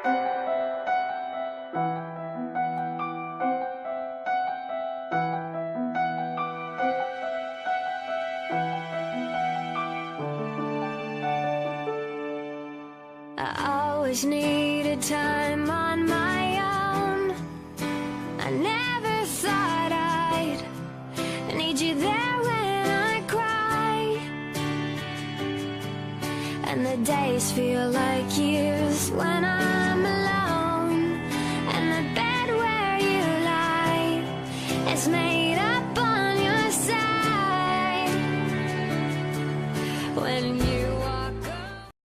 I always needed time on my own. I never thought I'd need you there when I cry, and the days feel like years when I